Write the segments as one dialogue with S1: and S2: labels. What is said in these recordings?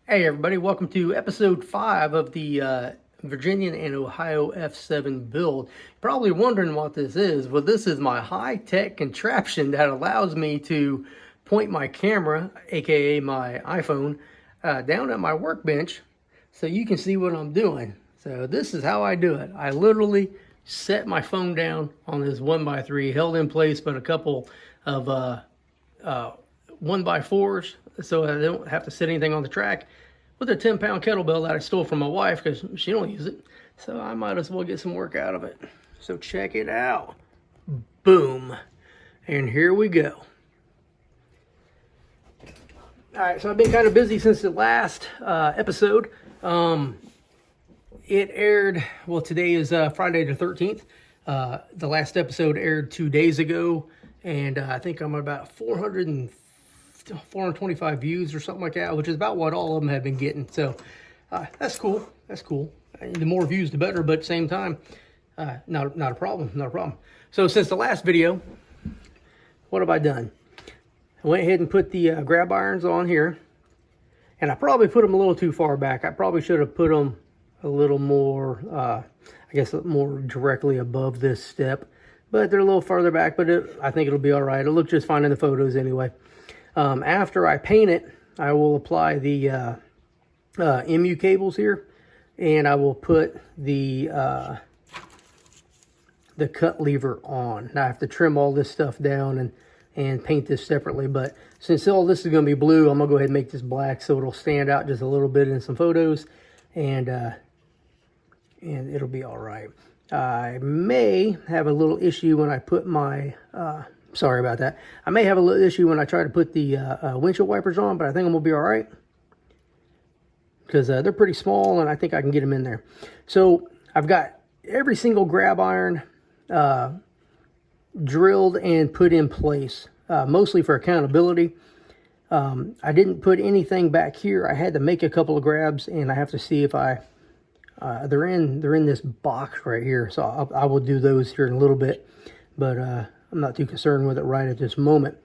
S1: Hey everybody, welcome to episode 5 of the Virginian and Ohio F7 build. Probably wondering what this is. Well, this is my high-tech contraption that allows me to point my camera, aka my iPhone, down at my workbench so you can see what I'm doing. So this is how I do it. I literally set my phone down on this 1x3, held in place but a couple of 1x4s so I don't have to set anything on the track, with a 10-pound kettlebell that I stole from my wife because she don't use it. So I might as well get some work out of it. So check it out. Boom. And here we go. All right, so I've been kind of busy since the last episode. It aired, well, today is Friday the 13th. The last episode aired 2 days ago, and I think I'm about 425 views or something like that, which is about what all of them have been getting. So that's cool. That's cool. The more views, the better. But at the same time, not a problem. Not a problem. So since the last video, what have I done? I went ahead and put the grab irons on here, and I probably put them a little too far back. I probably should have put them a little more, I guess, more directly above this step. But they're a little farther back. But I think it'll be all right. It'll look just fine in the photos anyway. After I paint it, I will apply the MU cables here, and I will put the cut lever on. Now I have to trim all this stuff down and paint this separately, but since all this is going to be blue, I'm going to go ahead and make this black so it'll stand out just a little bit in some photos, and it'll be all right. I may have a little issue when I put my... sorry about that. I may have a little issue when I try to put the windshield wipers on, but I think I'm going to be all right. Because they're pretty small, and I think I can get them in there. So I've got every single grab iron drilled and put in place, mostly for accountability. I didn't put anything back here. I had to make a couple of grabs, and I have to see if they're in this box right here. So I will do those here in a little bit. But... I'm not too concerned with it right at this moment.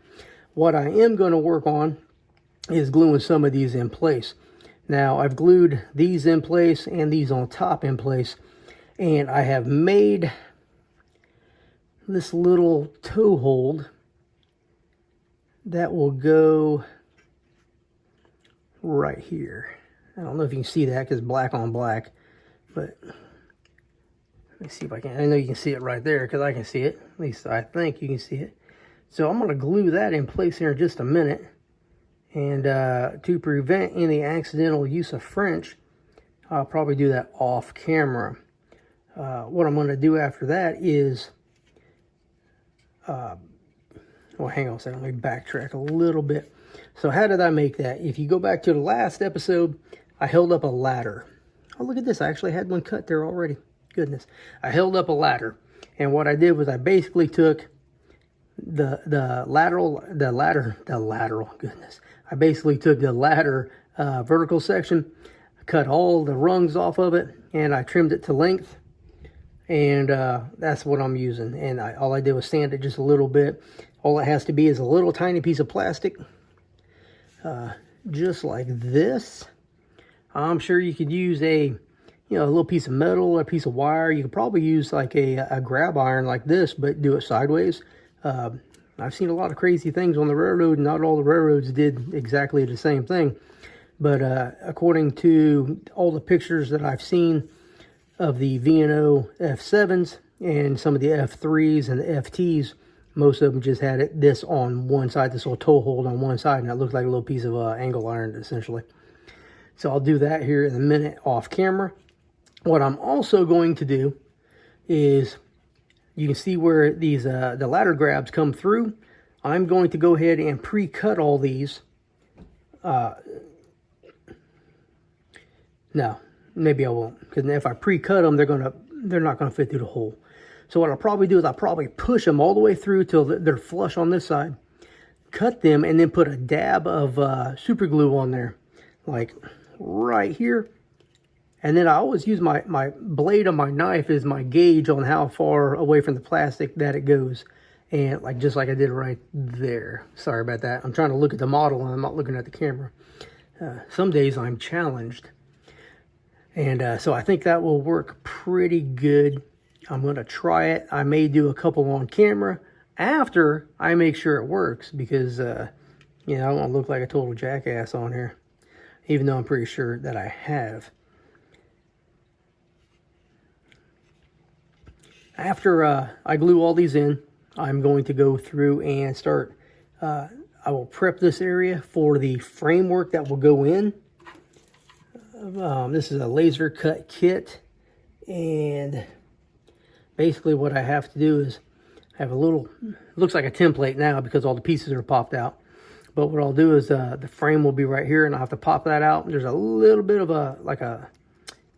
S1: What I am going to work on is gluing some of these in place. Now, I've glued these in place and these on top in place. And I have made this little toe hold that will go right here. I don't know if you can see that because it's black on black, but... let me see if I can. I know you can see it right there because I can see it. At least I think you can see it. So I'm going to glue that in place here in just a minute. And to prevent any accidental use of French, I'll probably do that off camera. What I'm going to do after that is... well, hang on a second. Let me backtrack a little bit. So how did I make that? If you go back to the last episode, I held up a ladder. Oh, look at this. I actually had one cut there already. Goodness. I held up a ladder, and what I did was I basically took the lateral goodness. I basically took the ladder vertical section, cut all the rungs off of it, and I trimmed it to length, and that's what I'm using. And all I did was sand it just a little bit. All it has to be is a little tiny piece of plastic, just like this. I'm sure you could use a little piece of metal, a piece of wire. You could probably use like a grab iron like this, but do it sideways. I've seen a lot of crazy things on the railroad. Not all the railroads did exactly the same thing. But according to all the pictures that I've seen of the V&O F7s and some of the F3s and the FTs, most of them just had this on one side, this little toe hold on one side, and it looked like a little piece of angle iron, essentially. So I'll do that here in a minute off camera. What I'm also going to do is, you can see where these the ladder grabs come through. I'm going to go ahead and pre-cut all these. No, maybe I won't, because if I pre-cut them, they're not gonna fit through the hole. So what I'll probably do is I'll probably push them all the way through till they're flush on this side, cut them, and then put a dab of super glue on there, like right here. And then I always use my blade of my knife as my gauge on how far away from the plastic that it goes. And just like I did right there. Sorry about that. I'm trying to look at the model and I'm not looking at the camera. some days I'm challenged. And so I think that will work pretty good. I'm going to try it. I may do a couple on camera after I make sure it works, because, you know, I don't want to look like a total jackass on here, even though I'm pretty sure that I have. After I glue all these in, I'm going to go through and start, I will prep this area for the framework that will go in. This is a laser cut kit, and basically what I have to do is have a little, looks like a template now because all the pieces are popped out. But what I'll do is the frame will be right here, and I'll have to pop that out. There's a little bit of a, like a,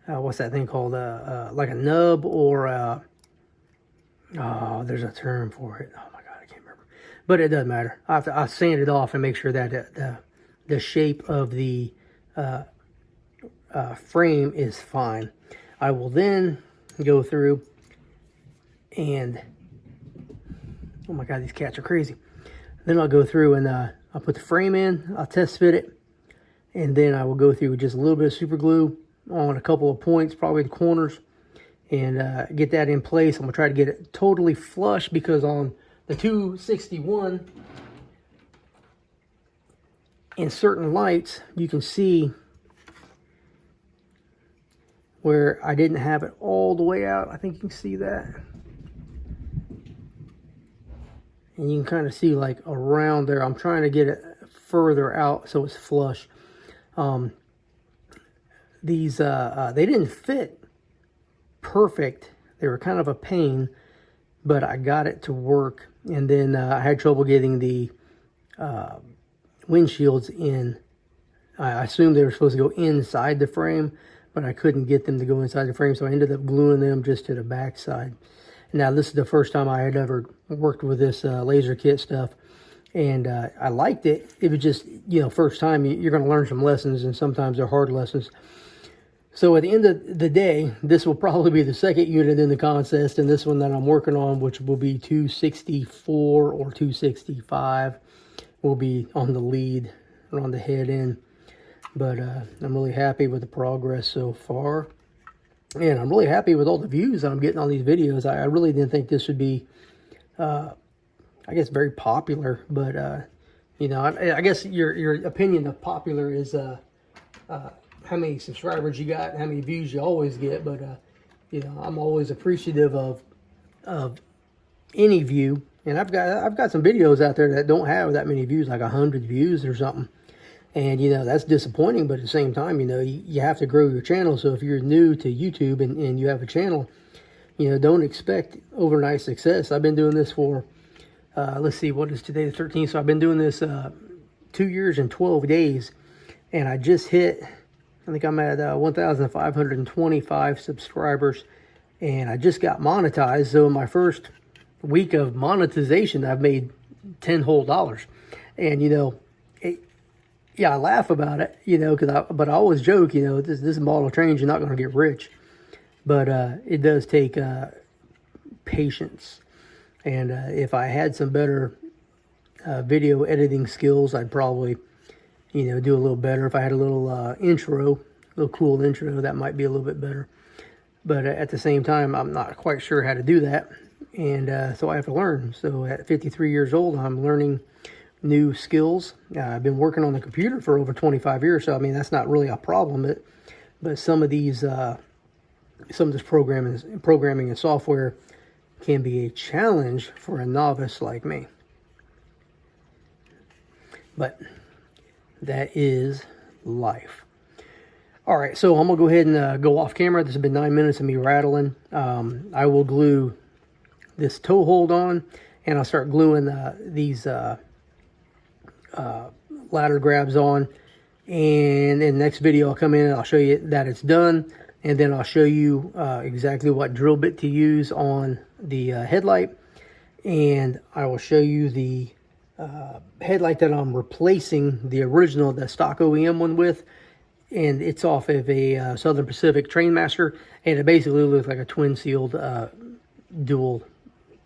S1: what's that thing called? Like a nub, or oh, there's a term for it. Oh my God, I can't remember. But it doesn't matter. I'll sand it off and make sure that the shape of the frame is fine. I will then go through and, oh my God, these cats are crazy. Then I'll go through and I'll put the frame in, I'll test fit it, and then I will go through with just a little bit of super glue on a couple of points, probably the corners, and get that in place. I'm gonna try to get it totally flush, because on the 261, in certain lights, you can see where I didn't have it all the way out. I think you can see that. And you can kind of see like around there. I'm trying to get it further out so it's flush. These, they didn't fit perfect. They were kind of a pain, but I got it to work. And then I had trouble getting the windshields in. I assumed they were supposed to go inside the frame, but I couldn't get them to go inside the frame, so I ended up gluing them just to the back side. Now, this is the first time I had ever worked with this laser kit stuff, and I liked it. It was just, you know, first time you're going to learn some lessons, and sometimes they're hard lessons. So at the end of the day, this will probably be the second unit in the contest, and this one that I'm working on, which will be 264 or 265, will be on the lead or on the head end. But I'm really happy with the progress so far. And I'm really happy with all the views I'm getting on these videos. I really didn't think this would be, I guess, very popular. But, you know, I guess your opinion of popular is how many subscribers you got and how many views you always get. But, you know, I'm always appreciative of any view. And I've got some videos out there that don't have that many views, like 100 views or something. And, you know, that's disappointing, but at the same time, you know, you have to grow your channel. So if you're new to YouTube and you have a channel, you know, don't expect overnight success. I've been doing this for, let's see, what is today, the 13th? So I've been doing this 2 years and 12 days. And I just hit, I think I'm at 1,525 subscribers. And I just got monetized. So in my first week of monetization, I've made $10 whole. And, you know, yeah, I laugh about it, you know, but I always joke, you know, this model trains, you're not going to get rich. But it does take patience. And if I had some better video editing skills, I'd probably, you know, do a little better. If I had a little intro, a little cool intro, that might be a little bit better. But at the same time, I'm not quite sure how to do that. And so I have to learn. So at 53 years old, I'm learning new skills. I've been working on the computer for over 25 years, so I mean that's not really a problem. But some of these, some of this programming and software can be a challenge for a novice like me. But that is life. All right, so I'm gonna go ahead and go off camera. This has been 9 minutes of me rattling. I will glue this toe hold on, and I'll start gluing these ladder grabs on, and in the next video I'll come in and I'll show you that it's done, and then I'll show you exactly what drill bit to use on the headlight, and I will show you the headlight that I'm replacing the original, the stock OEM one with, and it's off of a Southern Pacific Trainmaster, and it basically looks like a twin sealed dual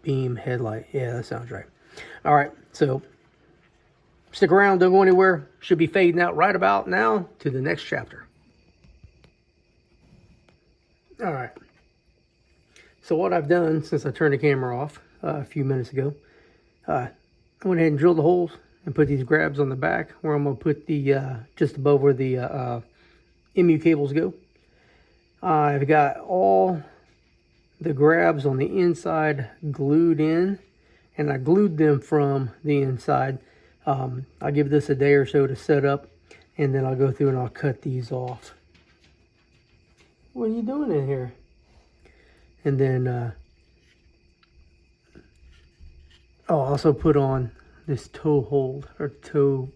S1: beam headlight. Yeah, that sounds right. All right, so stick around, don't go anywhere. Should be fading out right about now to the next chapter. All right. So what I've done since I turned the camera off a few minutes ago, I went ahead and drilled the holes and put these grabs on the back where I'm going to put the, just above where the MU cables go. I've got all the grabs on the inside glued in, and I glued them from the inside. I'll give this a day or so to set up, and then I'll go through and I'll cut these off. What are you doing in here? And then I'll also put on this toe hold, or toe,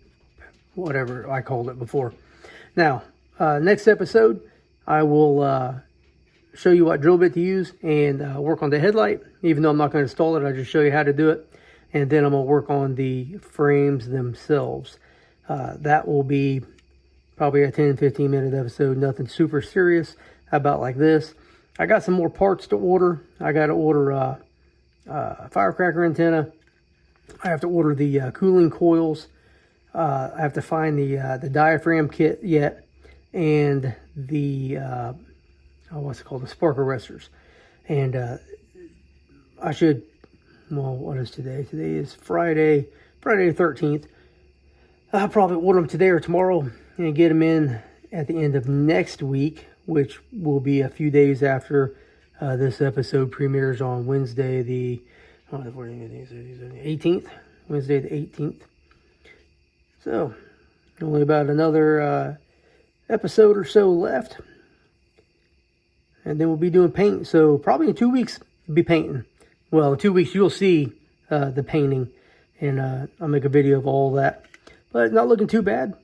S1: whatever I called it before. Now, next episode, I will show you what drill bit to use and work on the headlight. Even though I'm not going to install it, I'll just show you how to do it. And then I'm going to work on the frames themselves. That will be probably a 10-15 minute episode. Nothing super serious about like this. I got some more parts to order. I got to order a firecracker antenna. I have to order the cooling coils. I have to find the diaphragm kit yet. And the, what's it called? The spark arresters. And I should, well, what is today? Today is Friday the 13th. I'll probably order them today or tomorrow and get them in at the end of next week, which will be a few days after this episode premieres on Wednesday the 18th. Wednesday the 18th. So, only about another episode or so left. And then we'll be doing paint. So, probably in 2 weeks, we'll be painting. Well, in 2 weeks, you'll see the painting. And I'll make a video of all that. But not looking too bad.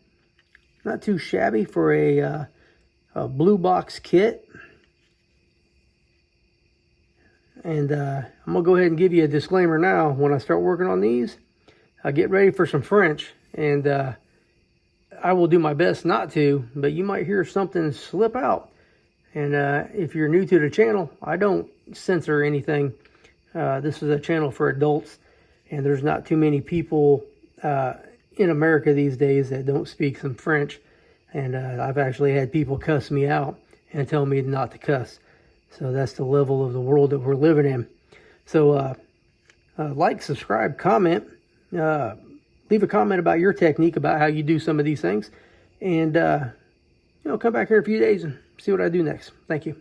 S1: Not too shabby for a Bluebox kit. And I'm going to go ahead and give you a disclaimer now. When I start working on these, I'll get ready for some French. And I will do my best not to, but you might hear something slip out. And if you're new to the channel, I don't censor anything. This is a channel for adults. And there's not too many people in America these days that don't speak some French. And I've actually had people cuss me out and tell me not to cuss. So that's the level of the world that we're living in. So like, subscribe, comment. Leave a comment about your technique, about how you do some of these things. And, come back here in a few days and see what I do next. Thank you.